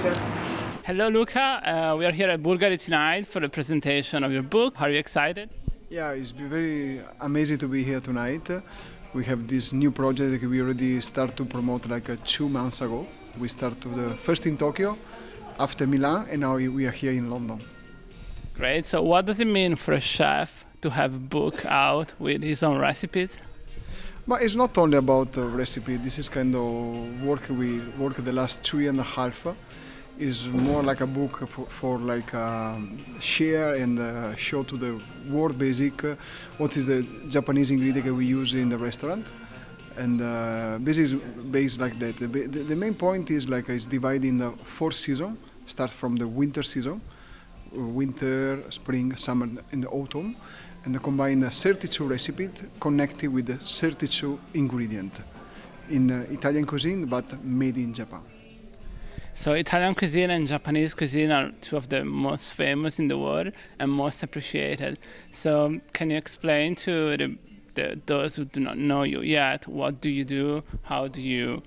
Hello, Luca. We are here at Bulgari tonight for the presentation of your book. Are you excited? Yeah, it's been very amazing to be here tonight. We have this new project that we already start to promote 2 months ago. We started first in Tokyo, after Milan, and now we are here in London. Great. So, what does it mean for a chef to have a book out with his own recipes? But it's not only about recipe. This is kind of work we work the last 2 years and a half. Is more like a book for share and show to the world basic what is the Japanese ingredient that we use in the restaurant, and basically based like that. The main point is it's divided in the 4 seasons. Start from the winter season, winter, spring, summer, and the autumn, and combine the 32 recipes connected with the 32 ingredients in Italian cuisine, but made in Japan. So, Italian cuisine and Japanese cuisine are two of the most famous in the world and most appreciated. So, can you explain to those who do not know you yet, what do you do? How do you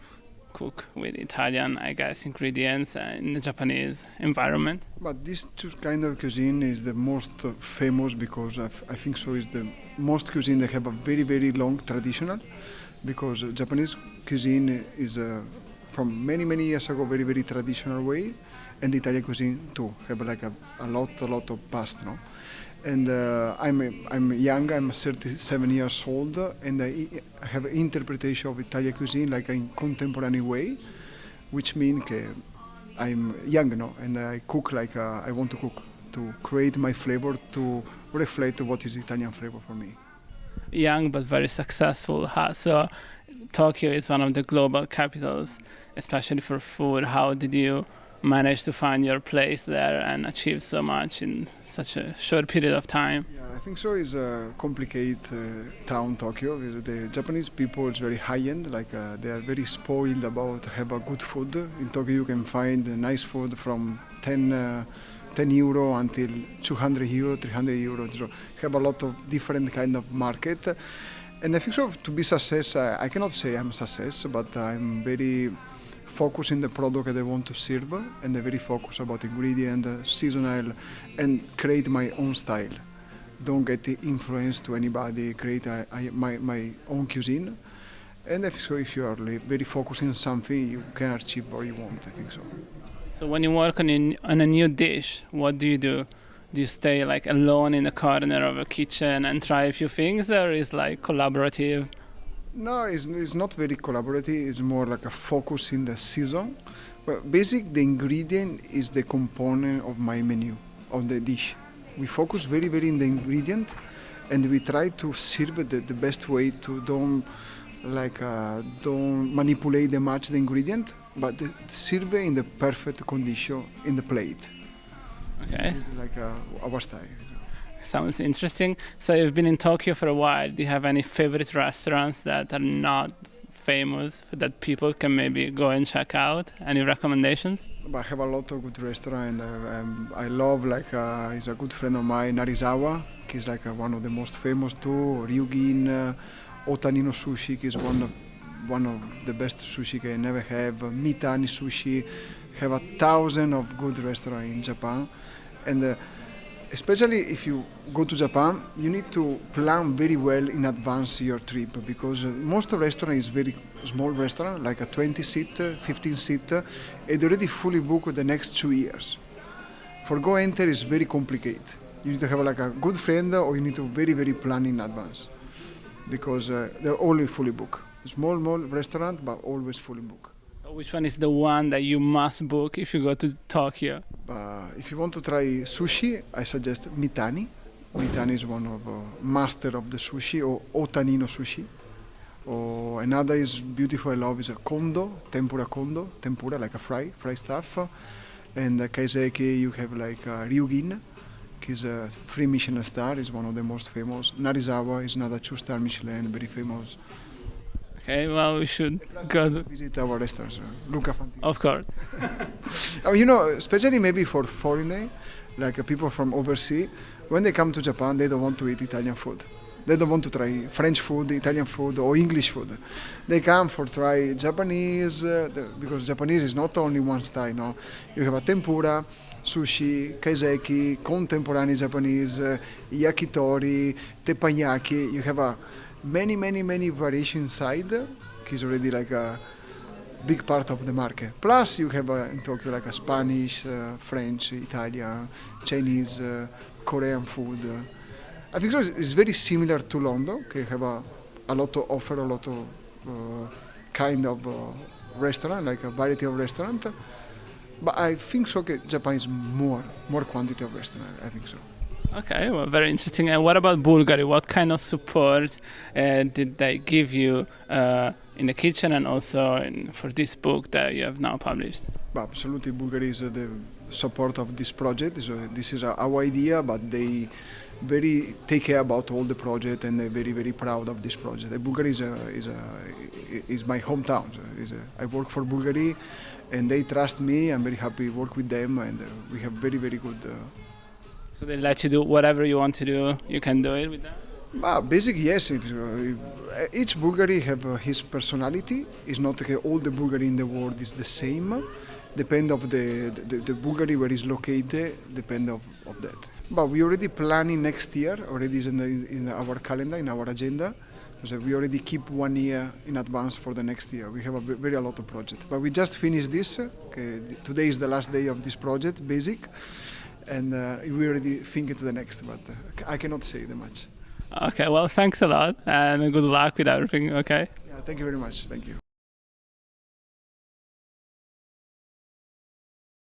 cook with Italian, I guess, ingredients in the Japanese environment? But these two kind of cuisine is the most famous because I think so is the most cuisine that have a very, very long traditional, because Japanese cuisine is from many, many years ago very, very traditional way, and the Italian cuisine too have a lot of past, no? And I'm young, I'm 37 years old, and I have an interpretation of Italian cuisine in contemporary way, which means I'm young, no? And I cook I want to cook to create my flavor to reflect what is Italian flavor for me. Young but very successful. So, Tokyo is one of the global capitals, especially for food. How did you manage to find your place there and achieve so much in such a short period of time? Yeah, I think so. It's a complicated town, Tokyo. The Japanese people is very high-end. They are very spoiled about have a good food. In Tokyo, you can find nice food from 10 euro until 200 euro, 300 euro. So have a lot of different kind of market. And I think so to be success, I cannot say I'm a success, but I'm very focused in the product that I want to serve, and I'm very focused about ingredient, seasonal, and create my own style. Don't get influence to anybody, create my own cuisine. And I think so if you are very focused in something, you can achieve what you want, I think so. So when you work on a new dish, what do you do? Do you stay alone in the corner of a kitchen and try a few things, or is collaborative? No, it's not very collaborative. It's more like a focus in the season. But the ingredient is the component of my menu, of the dish. We focus very, very in the ingredient, and we try to serve the best way to don't manipulate much the ingredient, but serve in the perfect condition in the plate. Okay. This is our style. Sounds interesting. So you've been in Tokyo for a while. Do you have any favorite restaurants that are not famous that people can maybe go and check out? Any recommendations? I have a lot of good restaurants. I love he's a good friend of mine, Narizawa. He's one of the most famous too. Ryugin, Otanino Sushi is one of the best sushi I never have. Mitani Sushi. Have 1,000 of good restaurants in Japan, and especially if you go to Japan, you need to plan very well in advance your trip, because most restaurant is very small restaurant, like a 20-seat, 15-seat, and already fully booked the next 2 years. For go enter is very complicated. You need to have a good friend, or you need to very, very plan in advance, because they're always fully booked. Small restaurant, but always fully booked. Which one is the one that you must book if you go to Tokyo? If you want to try sushi, I suggest Mitani. Mitani is one of master of the sushi, or Otanino Sushi. Or another is beautiful, I love, is a tempura, like a fry stuff. And Kaiseki, you have Ryugin, is a 3 Michelin star, is one of the most famous. Narizawa is another 2-star Michelin, very famous. Okay, well, we should go to visit our restaurants, Luca Fantin. Of course. Especially maybe for foreigners, people from overseas, when they come to Japan, they don't want to eat Italian food. They don't want to try French food, Italian food, or English food. They come for try Japanese, because Japanese is not only one style. No, you have a tempura, sushi, kaiseki, contemporary Japanese, yakitori, teppanyaki. You have a many variation inside. It's already like a big part of the market. Plus, you have in Tokyo like a Spanish, French, Italian, Chinese, Korean food. I think so. It's very similar to London. Okay, have a lot to offer, a lot of kind of restaurant, like a variety of restaurant. But I think so. Okay, Japan is more quantity of restaurant. I think so. Okay, well, very interesting. And what about Bulgari? What kind of support did they give you in the kitchen and also for this book that you have now published? But absolutely, Bulgari is the support of this project. So this is our idea, but they very take care about all the project, and they're very proud of this project. Bulgari is my hometown. So I work for Bulgari, and they trust me. I'm very happy to work with them, and we have very good. So they let you do whatever you want to do. You can do it with them. Basically, yes. Each Bulgari have his personality. It's not like all the Bulgari in the world is the same. Depend of the Bulgari where it's located. Depend of that. But we already planning next year. Already is in our calendar, in our agenda. So we already keep 1 year in advance for the next year. We have a lot of projects. But we just finished this. Okay, today is the last day of this project, basic. And we already thinking to the next, but I cannot say that much. Okay, well, thanks a lot, and good luck with everything, okay? Yeah, thank you very much. Thank you.